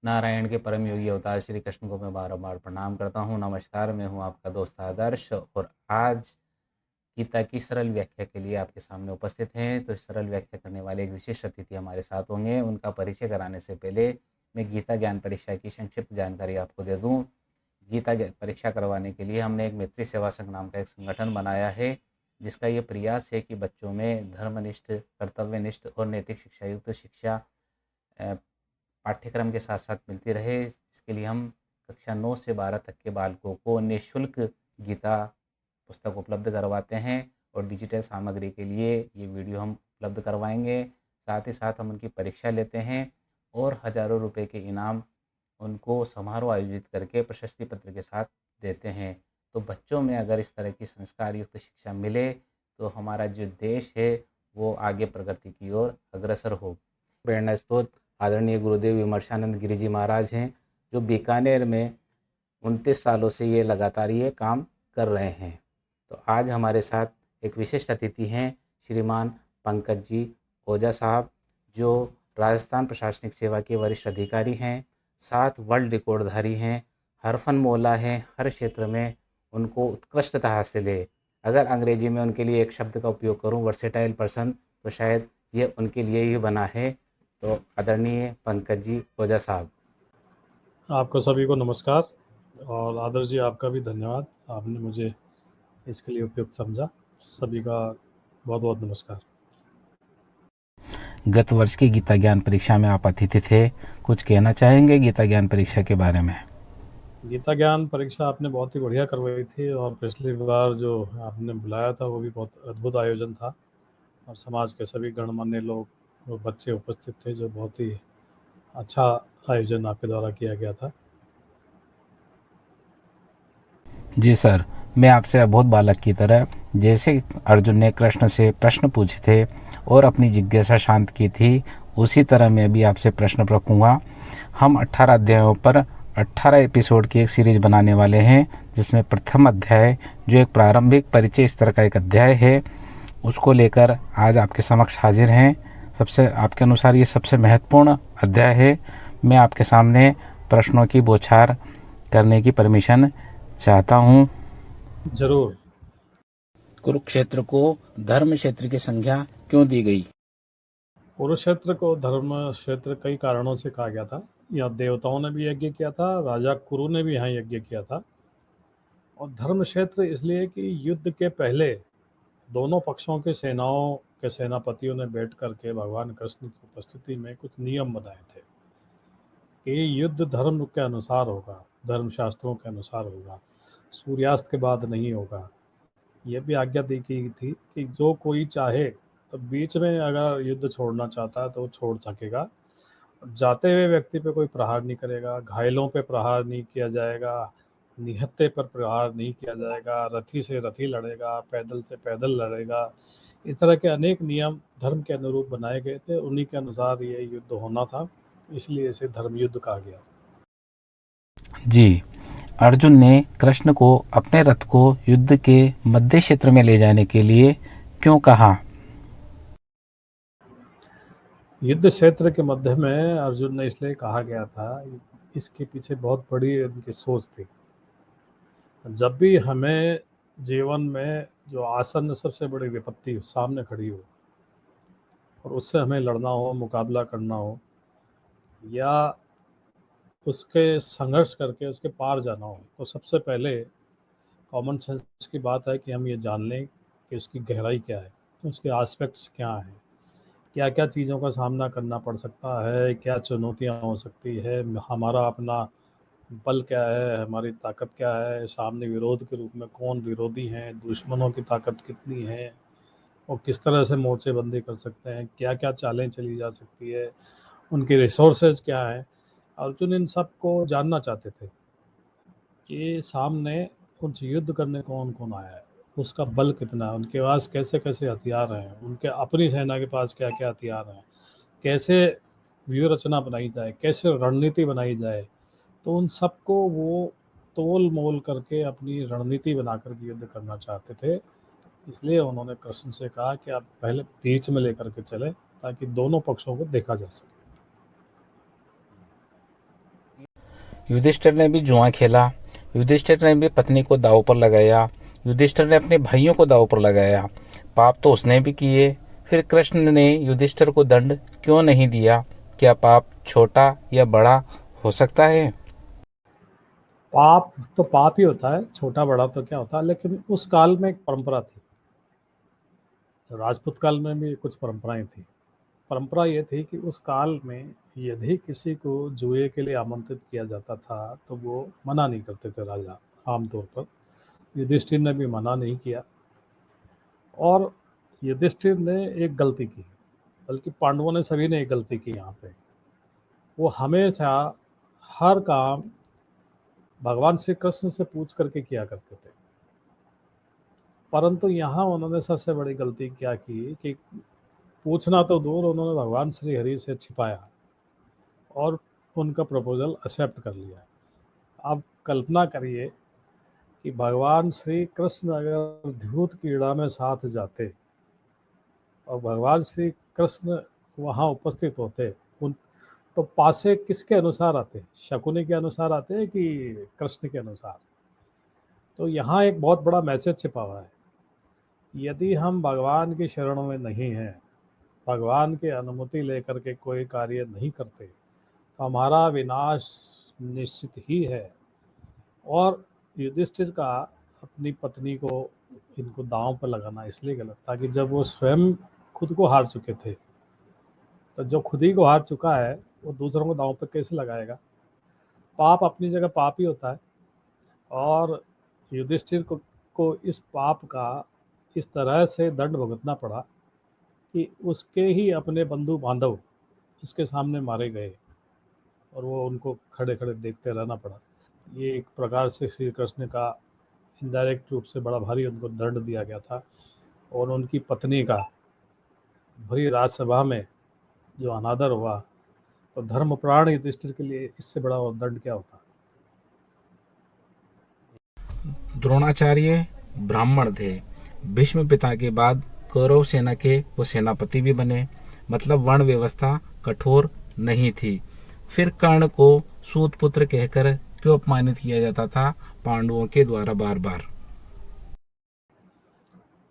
नारायण के परम योगी अवतार श्री कृष्ण को मैं बार-बार प्रणाम करता हूँ। नमस्कार, मैं हूँ आपका दोस्त आदर्श और आज गीता की सरल व्याख्या के लिए आपके सामने उपस्थित हैं। तो सरल व्याख्या करने वाले एक विशिष्ट अतिथि हमारे साथ होंगे। उनका परिचय कराने से पहले मैं गीता ज्ञान परीक्षा की संक्षिप्त जानकारी आपको दे दूँ। गीता परीक्षा करवाने के लिए हमने एक मैत्री सेवा संघ नाम का एक संगठन बनाया है, जिसका ये प्रयास है कि बच्चों में धर्मनिष्ठ, कर्तव्यनिष्ठ और नैतिक शिक्षा युक्त शिक्षा अ, पाठ्यक्रम के साथ-साथ मिलती रहे। इसके लिए हम कक्षा 9 से 12 तक के बालकों को निःशुल्क गीता पुस्तक उपलब्ध करवाते हैं और डिजिटल सामग्री के लिए ये वीडियो हम उपलब्ध करवाएँगे। साथ ही साथ हम उनकी परीक्षा लेते हैं और हज़ारों रुपए के इनाम उनको समारोह आयोजित करके प्रशस्ति पत्र के साथ देते हैं। तो बच्चों में अगर इस तरह की संस्कार युक्त शिक्षा मिले, तो हमारा जो देश है, वो आगे प्रगति की ओर अग्रसर हो। प्रेरणा स्रोत आदरणीय गुरुदेव विमर्शानंद गिरी जी महाराज हैं, जो बीकानेर में 29 सालों से ये लगातार ये काम कर रहे हैं। तो आज हमारे साथ एक विशिष्ट अतिथि हैं, श्रीमान पंकज जी ओझा साहब, जो राजस्थान प्रशासनिक सेवा के वरिष्ठ अधिकारी हैं, 7 वर्ल्ड रिकॉर्डधारी हैं, हरफनमौला हैं, हर क्षेत्र में उनको उत्कृष्टता हासिल है। अगर अंग्रेजी में उनके लिए एक शब्द का उपयोग करूं, वर्सेटाइल पर्सन, तो शायद ये उनके लिए ही बना है। तो आदरणीय पंकज जी ओझा साहब। आपको सभी को नमस्कार और आदर्श जी आपका भी धन्यवाद। आपने मुझे इसके लिए उपयुक्त समझा। सभी का बहुत बहुत नमस्कार। गत वर्ष की गीता ज्ञान परीक्षा में आप अतिथि थे, कुछ कहना चाहेंगे गीता ज्ञान परीक्षा के बारे में? गीता ज्ञान परीक्षा आपने बहुत ही बढ़िया करवाई थी और पिछली बार जो आपने बुलाया था वो भी बहुत अद्भुत आयोजन था और समाज के सभी गणमान्य लोग और बच्चे उपस्थित थे, जो बहुत ही अच्छा आयोजन आपके द्वारा किया गया था। जी सर, मैं आपसे बहुत बालक की तरह, जैसे अर्जुन ने कृष्ण से प्रश्न पूछे थे और अपनी जिज्ञासा शांत की थी, उसी तरह मैं भी आपसे प्रश्न रखूँगा। हम 18 अध्यायों पर 18 एपिसोड की एक सीरीज बनाने वाले हैं, जिसमें प्रथम अध्याय, जो एक प्रारंभिक परिचय स्तर का एक अध्याय है, उसको लेकर आज आपके समक्ष हाजिर हैं। सबसे आपके अनुसार ये सबसे महत्वपूर्ण अध्याय है। मैं आपके सामने प्रश्नों की बौछार करने की परमिशन चाहता हूँ। जरूर। कुरुक्षेत्र को धर्म क्षेत्र की संज्ञा क्यों दी गई? कुरुक्षेत्र को धर्म क्षेत्र कई कारणों से कहा गया था। यहाँ देवताओं ने भी यज्ञ किया था, राजा कुरु ने भी यहाँ यज्ञ किया था। और धर्म क्षेत्र इसलिए कि युद्ध के पहले दोनों पक्षों के सेनाओं के सेनापतियों ने बैठ करके भगवान कृष्ण की उपस्थिति में कुछ नियम बनाए थे कि युद्ध धर्म के अनुसार होगा, धर्म शास्त्रों के अनुसार होगा, सूर्यास्त के बाद नहीं होगा। यह भी आज्ञा दी गई थी कि जो कोई चाहे तो बीच में अगर युद्ध छोड़ना चाहता है तो वो छोड़ सकेगा। जाते हुए व्यक्ति पे कोई प्रहार नहीं करेगा, घायलों पे प्रहार नहीं किया जाएगा, निहत्थे पर प्रहार नहीं किया जाएगा, रथी से रथी लड़ेगा, पैदल से पैदल लड़ेगा। इस तरह के अनेक नियम धर्म के अनुरूप बनाए गए थे, उन्हीं के अनुसार ये युद्ध होना था, इसलिए इसे धर्म युद्ध कहा गया। जी, अर्जुन ने कृष्ण को अपने रथ को युद्ध के मध्य क्षेत्र में ले जाने के लिए क्यों कहा? युद्ध क्षेत्र के मध्य में अर्जुन ने इसलिए कहा गया था, इसके पीछे बहुत बड़ी उनकी सोच थी। जब भी हमें जीवन में जो आसन्न सबसे बड़ी विपत्ति सामने खड़ी हो और उससे हमें लड़ना हो, मुकाबला करना हो या उसके संघर्ष करके उसके पार जाना हो, तो सबसे पहले कॉमन सेंस की बात है कि हम ये जान लें कि उसकी गहराई क्या है, उसके एस्पेक्ट्स क्या हैं, क्या क्या चीज़ों का सामना करना पड़ सकता है, क्या चुनौतियाँ हो सकती है, हमारा अपना बल क्या है, हमारी ताकत क्या है, सामने विरोध के रूप में कौन विरोधी हैं, दुश्मनों की ताकत कितनी है और किस तरह से मोर्चेबंदी कर सकते हैं, क्या क्या चालें चली जा सकती है, उनकी रिसोर्सेज क्या है। अर्जुन इन सब को जानना चाहते थे कि सामने उनसे युद्ध करने कौन कौन आया है, उसका बल कितना है, उनके पास कैसे कैसे हथियार हैं, उनके अपनी सेना के पास क्या क्या हथियार हैं, कैसे व्यूह रचना बनाई जाए, कैसे रणनीति बनाई जाए। तो उन सबको वो तोल मोल करके अपनी रणनीति बना करके युद्ध करना चाहते थे। इसलिए उन्होंने कृष्ण से कहा कि आप पहले बीच में लेकर के चले ताकि दोनों पक्षों को देखा जा सके। युधिष्ठिर ने भी जुआ खेला, युधिष्ठिर ने भी पत्नी को दांव पर लगाया, युधिष्ठिर ने अपने भाइयों को दांव पर लगाया। पाप तो उसने भी किए, फिर कृष्ण ने युधिष्ठिर को दंड क्यों नहीं दिया? क्या पाप छोटा या बड़ा हो सकता है? पाप तो पाप ही होता है, छोटा बड़ा तो क्या होता है। लेकिन उस काल में एक परंपरा थी, तो राजपूत काल में भी कुछ परंपराएं थी। परंपरा ये थी कि उस काल में यदि किसी को जुए के लिए आमंत्रित किया जाता था तो वो मना नहीं करते थे राजा, आमतौर पर। युधिष्ठिर ने भी मना नहीं किया, और युधिष्ठिर ने एक गलती की, बल्कि पांडवों ने सभी ने एक गलती की यहाँ पे। वो हमेशा हर काम भगवान श्री कृष्ण से पूछ करके किया करते थे, परंतु यहाँ उन्होंने सबसे बड़ी गलती क्या की कि पूछना तो दूर, उन्होंने भगवान श्री हरि से छिपाया और उनका प्रपोजल एक्सेप्ट कर लिया। अब कल्पना करिए कि भगवान श्री कृष्ण अगर धूत क्रीड़ा में साथ जाते और भगवान श्री कृष्ण वहाँ उपस्थित होते, उन तो पासे किसके अनुसार आते? शकुनी के अनुसार आते कि कृष्ण के अनुसार? तो यहाँ एक बहुत बड़ा मैसेज छिपा हुआ है। यदि हम भगवान की शरण में नहीं हैं, भगवान की अनुमति लेकर के कोई कार्य नहीं करते, तो हमारा विनाश निश्चित ही है। और युधिष्ठिर का अपनी पत्नी को इनको दांव पर लगाना इसलिए गलत था कि जब वो स्वयं खुद को हार चुके थे, तो जो खुद ही को हार चुका है वो दूसरों को दांव पर कैसे लगाएगा? पाप अपनी जगह पाप ही होता है। और युधिष्ठिर को इस पाप का इस तरह से दंड भुगतना पड़ा कि उसके ही अपने बंधु बांधव उसके सामने मारे गए और वो उनको खड़े खड़े देखते रहना पड़ा। ये एक प्रकार से श्री कृष्ण का इनडायरेक्ट रूप से बड़ा भारी उनको दंड दिया गया था। और उनकी पत्नी का भरी राजसभा में जो अनादर हुआ, तो धर्मप्राण युधिष्ठिर के लिए इससे बड़ा और दंड क्या होता? द्रोणाचार्य ब्राह्मण थे, भीष्म पिता के बाद कौरव सेना के वो सेनापति भी बने, मतलब वर्ण व्यवस्था कठोर नहीं थी। फिर कर्ण को सूत पुत्र कहकर क्यों अपमानित किया जाता था पांडवों के द्वारा बार बार?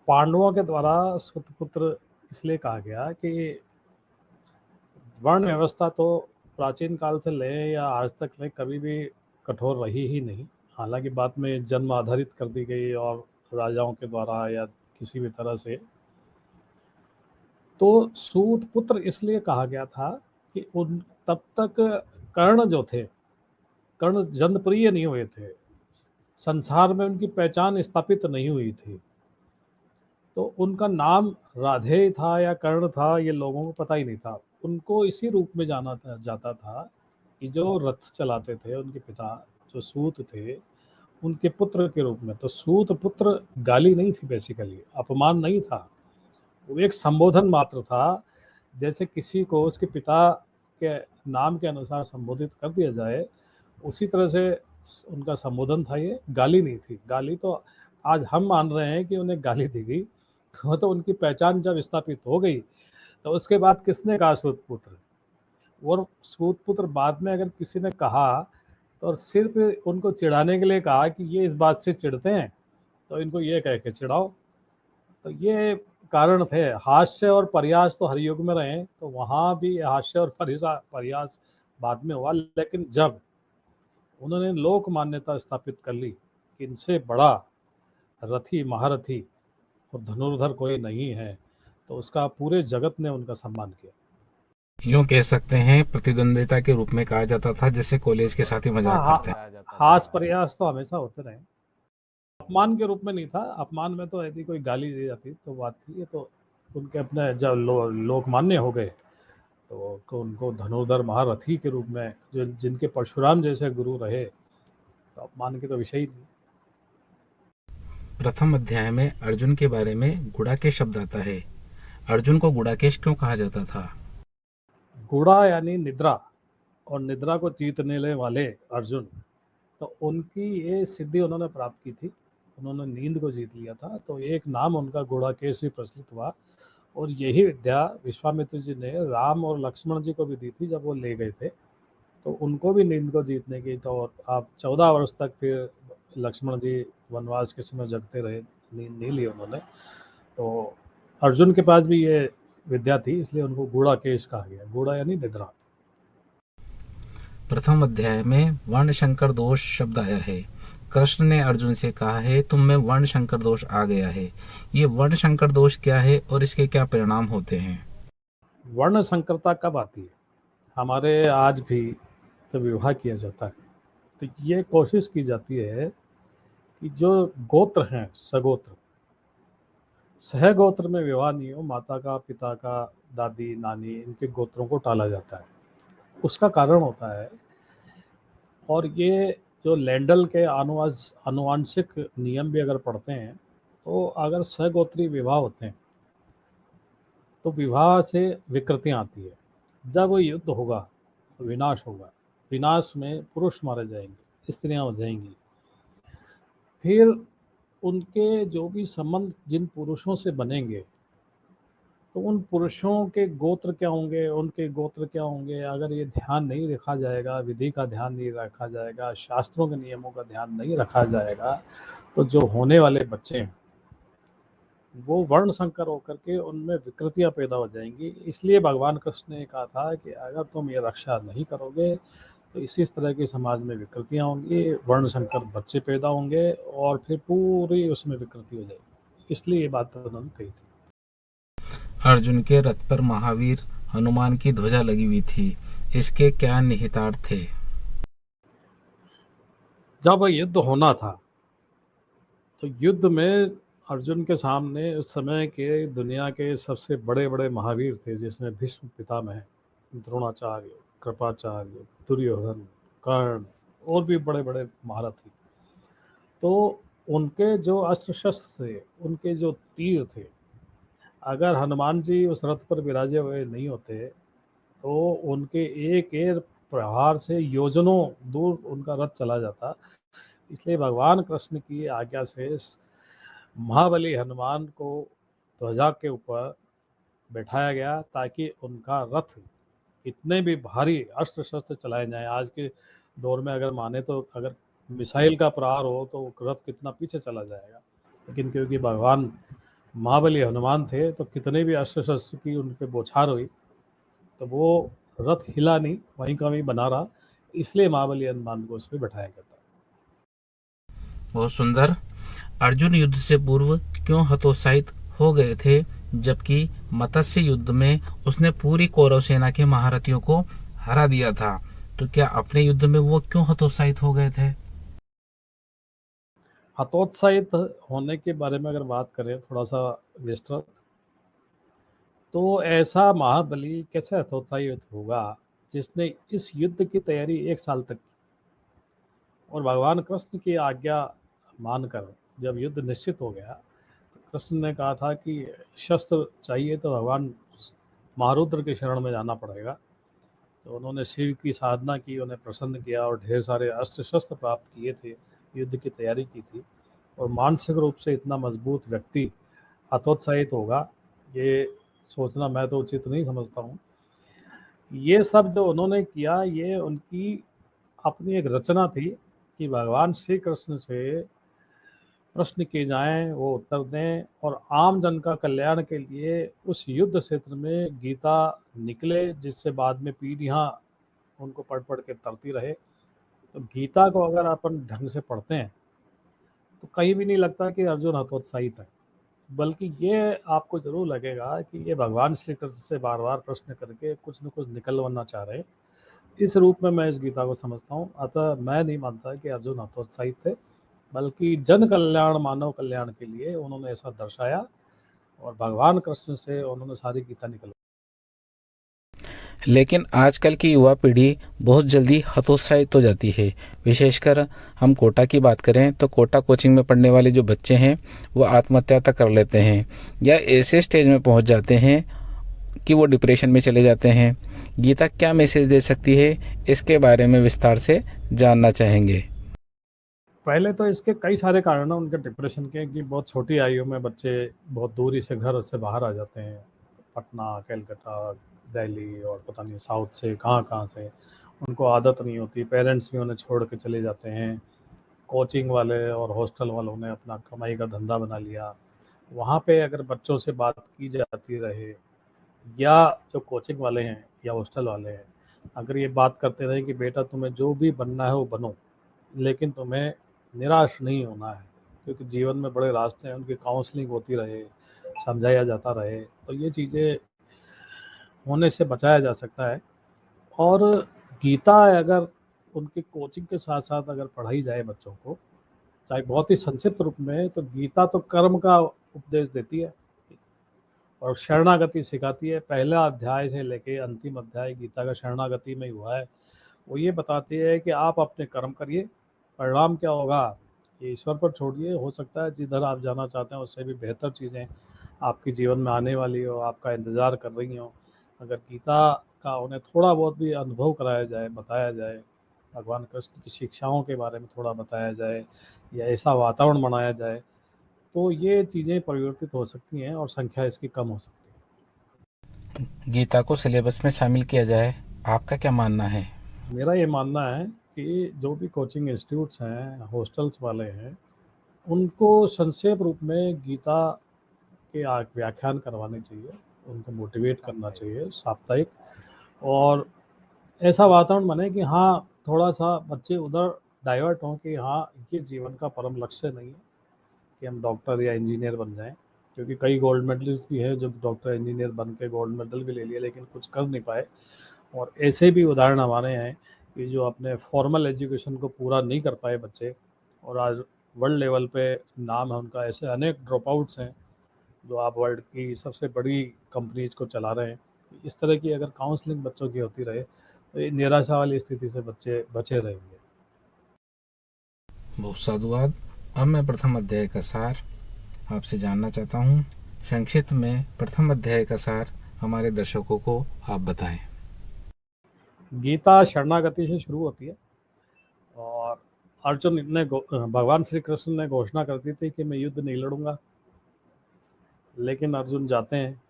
पांडवों के द्वारा सुतपुत्र इसलिए कहा गया कि वर्ण व्यवस्था तो प्राचीन काल से ले या आज तक ले कभी भी कठोर रही ही नहीं। हालांकि बाद में जन्म आधारित कर दी गई और राजाओं के द्वारा या किसी भी तरह से। तो सूत पुत्र इसलिए कहा गया था कि उन तब तक कर्ण जो थे, कर्ण जनप्रिय नहीं हुए थे, संसार में उनकी पहचान स्थापित नहीं हुई थी। तो उनका नाम राधे था या कर्ण था ये लोगों को पता ही नहीं था। उनको इसी रूप में जाना जाता था कि जो रथ चलाते थे उनके पिता जो सूत थे, उनके पुत्र के रूप में। तो सूत पुत्र गाली नहीं थी, बेसिकली अपमान नहीं था, वो एक संबोधन मात्र था। जैसे किसी को उसके पिता के नाम के अनुसार संबोधित कर दिया जाए, उसी तरह से उनका संबोधन था, ये गाली नहीं थी। गाली तो आज हम मान रहे हैं कि उन्हें गाली दी गई, वो तो उनकी पहचान जब स्थापित हो गई तो उसके बाद किसने कहा सूतपुत्र? और सूतपुत्र बाद में अगर किसी ने कहा तो सिर्फ उनको चिढ़ाने के लिए कहा कि ये इस बात से चिढ़ते हैं तो इनको ये कह के चिढ़ाओ। तो ये कारण थे। हास्य और परिहास तो हर युग में रहे, तो वहाँ भी हास्य और परिहास बाद में हुआ। लेकिन जब उन्होंने लोक मान्यता स्थापित कर ली कि इनसे बड़ा रथी महारथी और धनुर्धर कोई नहीं है, तो उसका पूरे जगत ने उनका सम्मान किया। यूं कह सकते हैं प्रतिद्वंदिता के रूप में कहा जाता था, जैसे कॉलेज के साथ ही मजाक हाँ, करते हैं। हास प्रयास तो हमेशा होते रहे, अपमान के रूप में नहीं था। अपमान में तो यदि कोई गाली दी जाती तो बात थी, ये तो उनके अपने जब लोक मान्य हो गए तो उनको धनुर्धर महारथी के रूप में, जो जिनके परशुराम जैसे गुरु रहे, तो अपमान के तो विषय ही नहीं। प्रथम अध्याय में अर्जुन के बारे में गुड़ाकेश शब्द आता है। अर्जुन को गुड़ाकेश क्यों कहा जाता था? गुड़ा यानी निद्रा, और निद्रा को जीतने वाले अर्जुन, तो उनकी ये सिद्धि उन्होंने प्राप्त की थी। उन्होंने नींद को जीत लिया था, तो एक नाम उनका गुड़ाकेश भी प्रचलित हुआ। और यही विद्या विश्वामित्र जी ने राम और लक्ष्मण जी को भी दी थी जब वो ले गए थे। तो उनको भी नींद को जीतने की, तो आप 14 वर्ष तक फिर लक्ष्मण जी वनवास के समय जगते रहे, नींद नहीं ली उन्होंने। तो अर्जुन के पास भी ये विद्या थी, इसलिए उनको गूढ़ाकेश कहा गया। गूढ़ा यानी निद्रा। प्रथम अध्याय में वर्ण शंकर दोष शब्द आया है। कृष्ण ने अर्जुन से कहा है तुम में वर्ण शंकर दोष आ गया है। ये वर्ण शंकर दोष क्या है और इसके क्या परिणाम होते हैं? वर्ण संकरता कब आती है? हमारे आज भी तो विवाह किया जाता है, तो ये कोशिश की जाती है कि जो गोत्र हैं, सगोत्र, सहगोत्र में विवाह नहीं हो, माता का, पिता का, दादी, नानी, इनके गोत्रों को टाला जाता है। उसका कारण होता है, और ये जो लैंडल के आनुवांशिक नियम भी अगर पढ़ते हैं, तो अगर सहगोत्री विवाह होते हैं तो विवाह से विकृतियाँ आती है। जब वो युद्ध होगा तो विनाश होगा। विनाश में पुरुष मारे जाएंगे, स्त्रियां हो जाएंगी। फिर उनके जो भी संबंध जिन पुरुषों से बनेंगे, तो उन पुरुषों के गोत्र क्या होंगे, उनके गोत्र क्या होंगे, अगर ये ध्यान नहीं रखा जाएगा, विधि का ध्यान नहीं रखा जाएगा, शास्त्रों के नियमों का ध्यान नहीं रखा जाएगा, तो जो होने वाले बच्चे हैं वो वर्ण संकर होकर के उनमें विकृतियां पैदा हो जाएंगी। इसलिए भगवान कृष्ण ने कहा था कि अगर तुम ये रक्षा नहीं करोगे तो इसी तरह की समाज में विकृतियां होंगी, वर्ण संकर बच्चे पैदा होंगे और फिर पूरी उसमें विकृति हो जाएगी। इसलिए ये बात उन्होंने कही थी। अर्जुन के रथ पर महावीर हनुमान की ध्वजा लगी हुई थी, इसके क्या निहितार्थ थे? जब युद्ध होना था तो युद्ध में अर्जुन के सामने उस समय के दुनिया के सबसे बड़े बड़े महावीर थे, जिसमें भीष्म पितामह, द्रोणाचार्य, कृपाचार्य, दुर्योधन, कर्ण और भी बड़े बड़े महारथी। तो उनके जो अस्त्र शस्त्र थे, उनके जो तीर थे, अगर हनुमान जी उस रथ पर विराजे हुए नहीं होते तो उनके एक एक प्रहार से योजनों दूर उनका रथ चला जाता। इसलिए भगवान कृष्ण की आज्ञा से महाबली हनुमान को ध्वजा के ऊपर बैठाया गया, ताकि उनका रथ इतने भी भारी अस्त्र शस्त्र चलाए जाएं। आज के दौर में अगर माने तो अगर मिसाइल का प्रहार हो तो रथ कितना पीछे चला जाएगा, लेकिन क्योंकि भगवान महाबली हनुमान थे तो कितने भी अस्त्र शस्त्र की उन पर बौछार हुई तो वो रथ हिला नहीं, वहीं का वहीं बना रहा। इसलिए महाबली हनुमान को उस पर बैठाया गया था। बहुत सुंदर। अर्जुन युद्ध से पूर्व क्यों हतोत्साहित हो गए थे, जबकि मत्स्य युद्ध में उसने पूरी कौरव सेना के महारथियों को हरा दिया था? तो क्या अपने युद्ध में वो क्यों हतोत्साहित हो गए थे? हतोत्साहित होने के बारे में अगर बात करें थोड़ा सा विस्तृत, तो ऐसा महाबली कैसे हतोत्साहित होगा जिसने इस युद्ध की तैयारी 1 साल तक की, और भगवान कृष्ण की आज्ञा मानकर जब युद्ध निश्चित हो गया तो कृष्ण ने कहा था कि शस्त्र चाहिए तो भगवान महारुद्र के शरण में जाना पड़ेगा। तो उन्होंने शिव की साधना की, उन्हें प्रसन्न किया और ढेर सारे अस्त्र शस्त्र प्राप्त किए थे, युद्ध की तैयारी की थी। और मानसिक रूप से इतना मजबूत व्यक्ति हतोत्साहित होगा, ये सोचना मैं तो उचित नहीं समझता हूँ। ये सब जो उन्होंने किया ये उनकी अपनी एक रचना थी कि भगवान श्री कृष्ण से प्रश्न किए जाएं, वो उत्तर दें, और आम जन का कल्याण के लिए उस युद्ध क्षेत्र में गीता निकले, जिससे बाद में पीढ़ियां उनको पढ़ पढ़ के तरती रहे। तो गीता को अगर अपन ढंग से पढ़ते हैं तो कहीं भी नहीं लगता कि अर्जुन हतोत्साहित है, बल्कि ये आपको जरूर लगेगा कि ये भगवान श्री कृष्ण से बार बार प्रश्न करके कुछ न कुछ निकलवाना चाह रहे हैं। इस रूप में मैं इस गीता को समझता हूँ। अतः मैं नहीं मानता कि अर्जुन हतोत्साहित थे, बल्कि जन कल्याण, मानव कल्याण के लिए उन्होंने ऐसा दर्शाया और भगवान कृष्ण से उन्होंने सारी गीता निकलवाई। लेकिन आजकल की युवा पीढ़ी बहुत जल्दी हतोत्साहित हो जाती है। विशेषकर हम कोटा की बात करें तो कोटा कोचिंग में पढ़ने वाले जो बच्चे हैं वो आत्महत्या तक कर लेते हैं, या ऐसे स्टेज में पहुंच जाते हैं कि वो डिप्रेशन में चले जाते हैं। गीता क्या मैसेज दे सकती है, इसके बारे में विस्तार से जानना चाहेंगे। पहले तो इसके कई सारे कारण हैं उनके डिप्रेशन के, कि बहुत छोटी आयु में बच्चे बहुत दूरी से घर से बाहर आ जाते हैं, पटना, कलकत्ता, दिल्ली और पता नहीं साउथ से कहाँ कहाँ से, उनको आदत नहीं होती, पेरेंट्स भी उन्हें छोड़ के चले जाते हैं, कोचिंग वाले और हॉस्टल वालों ने अपना कमाई का धंधा बना लिया। वहाँ पे अगर बच्चों से बात की जाती रहे, या जो कोचिंग वाले हैं या हॉस्टल वाले हैं, अगर ये बात करते रहे कि बेटा तुम्हें जो भी बनना है वो बनो, लेकिन तुम्हें निराश नहीं होना है, क्योंकि जीवन में बड़े रास्ते हैं, उनकी काउंसलिंग होती रहे, समझाया जाता रहे, तो ये चीज़ें होने से बचाया जा सकता है। और गीता अगर उनकी कोचिंग के साथ साथ अगर पढ़ाई जाए बच्चों को, चाहे बहुत ही संक्षिप्त रूप में, तो गीता तो कर्म का उपदेश देती है और शरणागति सिखाती है। पहला अध्याय से लेके अंतिम अध्याय गीता का शरणागति में ही हुआ है। वो ये बताती है कि आप अपने कर्म करिए, परिणाम क्या होगा ये ईश्वर पर छोड़िए। हो सकता है जिधर आप जाना चाहते हैं उससे भी बेहतर चीज़ें आपके जीवन में आने वाली हो, आपका इंतज़ार कर रही हो। अगर गीता का उन्हें थोड़ा बहुत भी अनुभव कराया जाए, बताया जाए, भगवान कृष्ण की शिक्षाओं के बारे में थोड़ा बताया जाए, या ऐसा वातावरण बनाया जाए, तो ये चीज़ें परिवर्तित हो सकती हैं और संख्या इसकी कम हो सकती है। गीता को सिलेबस में शामिल किया जाए, आपका क्या मानना है? मेरा ये मानना है कि जो भी कोचिंग इंस्टीट्यूट्स हैं, हॉस्टल्स वाले हैं, उनको संक्षेप रूप में गीता के व्याख्यान करवाने चाहिए, उनको मोटिवेट करना चाहिए साप्ताहिक। और ऐसा वातावरण बने कि हाँ, थोड़ा-सा बच्चे उधर डाइवर्ट हों कि हाँ, ये जीवन का परम लक्ष्य नहीं है कि हम डॉक्टर या इंजीनियर बन जाएँ। क्योंकि कई गोल्ड मेडलिस्ट भी हैं जो डॉक्टर, इंजीनियर बन के गोल्ड मेडल भी ले लिए, लेकिन कुछ कर नहीं पाए। और ऐसे भी उदाहरण हमारे हैं कि जो अपने फॉर्मल एजुकेशन को पूरा नहीं कर पाए बच्चे, और आज वर्ल्ड लेवल पे नाम है उनका। ऐसे अनेक ड्रॉप आउट्स हैं जो आप वर्ल्ड की सबसे बड़ी कंपनीज को चला रहे हैं। इस तरह की अगर काउंसलिंग बच्चों की होती रहे, तो ये निराशा वाली स्थिति से बच्चे बचे रहेंगे। बहुत साधुवाद। अब मैं प्रथम अध्याय का सार आपसे जानना चाहता हूँ। संक्षिप्त में प्रथम अध्याय का सार हमारे दर्शकों को आप बताएं। गीता शरणागति से शुरू होती है, और अर्जुन ने भगवान श्री कृष्ण ने घोषणा कर दी थी कि मैं युद्ध नहीं लड़ूंगा, लेकिन अर्जुन जाते हैं,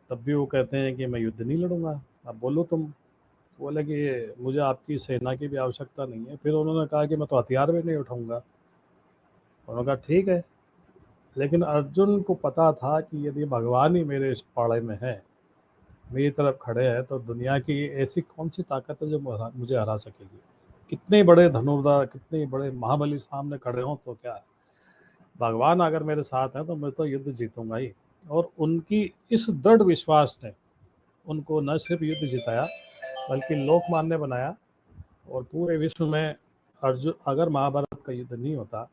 तब भी वो कहते हैं कि मैं युद्ध नहीं लड़ूंगा, अब बोलो तुम। बोले कि मुझे आपकी सेना की भी आवश्यकता नहीं है। फिर उन्होंने कहा कि मैं तो हथियार भी नहीं उठाऊंगा। उन्होंने कहा ठीक है। लेकिन अर्जुन को पता था कि यदि भगवान ही मेरे इस पाड़े में है, मेरी तरफ खड़े हैं, तो दुनिया की ऐसी कौन सी ताकत है जो मुझे हरा सकेगी। कितने बड़े धनुर्धर, कितने बड़े महाबली सामने खड़े हों तो क्या, भगवान अगर मेरे साथ है तो मैं तो युद्ध जीतूंगा ही। और उनकी इस दृढ़ विश्वास ने उनको न सिर्फ युद्ध जिताया, बल्कि लोकमान्य बनाया। और पूरे विश्व में अर्जुन, अगर महाभारत का युद्ध नहीं होता,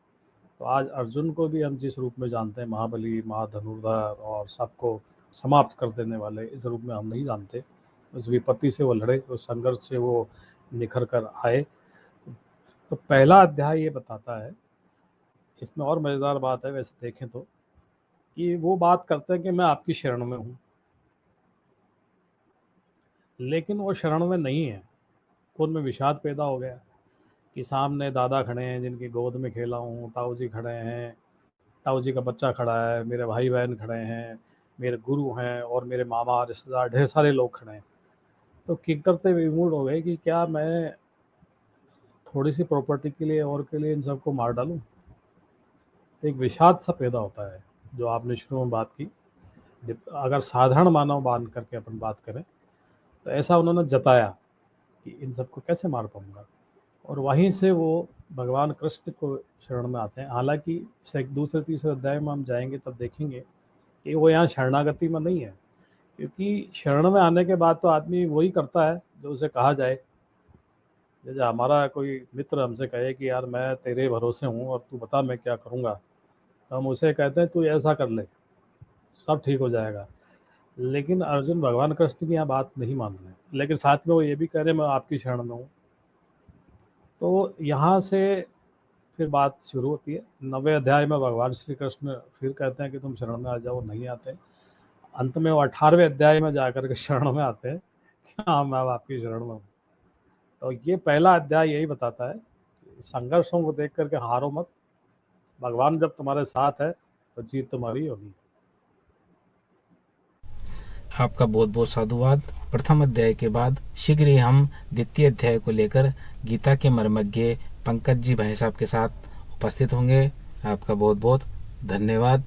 तो आज अर्जुन को भी हम जिस रूप में जानते हैं, महाबली, महाधनुर्धर और सबको समाप्त कर देने वाले, इस रूप में हम नहीं जानते। उस विपत्ति से वो लड़े, उस संघर्ष से वो निखर कर आए। तो पहला अध्याय ये बताता है, इसमें और मज़ेदार बात है वैसे देखें तो, कि वो बात करते हैं कि मैं आपकी शरण में हूँ, लेकिन वो शरण में नहीं है। उनमें विषाद पैदा हो गया कि सामने दादा खड़े हैं जिनकी गोद में खेला हूँ, ताऊ जी खड़े हैं, ताऊ जी का बच्चा खड़ा है, मेरे भाई बहन खड़े हैं, मेरे गुरु हैं, और मेरे मामा, रिश्तेदार, ढेर सारे लोग खड़े हैं। तो किक करते विमूढ़ हो गए कि क्या मैं थोड़ी सी प्रॉपर्टी के लिए और के लिए इन सबको मार डालूं। तो एक विषाद सा पैदा होता है, जो आपने शुरू में बात की। अगर साधारण मानव मान करके अपन बात करें, तो ऐसा उन्होंने जताया कि इन सबको कैसे मार पाऊंगा। और वहीं से वो भगवान कृष्ण को शरण में आते हैं। हालांकि दूसरे तीसरे अध्याय में हम जाएंगे तब देखेंगे कि वो यहाँ शरणागति में नहीं है, क्योंकि शरण में आने के बाद तो आदमी वही करता है जो उसे कहा जाए। जैसे हमारा कोई मित्र हमसे कहे कि यार मैं तेरे भरोसे हूँ और तू बता मैं क्या करूँगा, तो हम उसे कहते हैं तू ऐसा कर ले, सब ठीक हो जाएगा। लेकिन अर्जुन भगवान कृष्ण की यहाँ बात नहीं मान रहे हैं, लेकिन साथ में वो ये भी कह रहे हैं मैं आपकी शरण में हूँ। तो यहाँ से फिर बात शुरू होती है। 9वें अध्याय में भगवान श्री कृष्ण फिर कहते हैं कि तुम शरण में आ जाओ, नहीं आते। अंत में वो 18वें अध्याय में जाकर के शरण में आते हैं कि हाँ मैं अब आपकी शरण में हूँ। तो ये पहला अध्याय यही बताता है कि संघर्षों को देख करके हारो मत, भगवान जब तुम्हारे साथ है तो जीत तुम्हारी होगी। आपका बहुत बहुत साधुवाद। प्रथम अध्याय के बाद शीघ्र ही हम द्वितीय अध्याय को लेकर गीता के मर्मज्ञ पंकज जी भाई साहब के साथ उपस्थित होंगे। आपका बहुत बहुत धन्यवाद।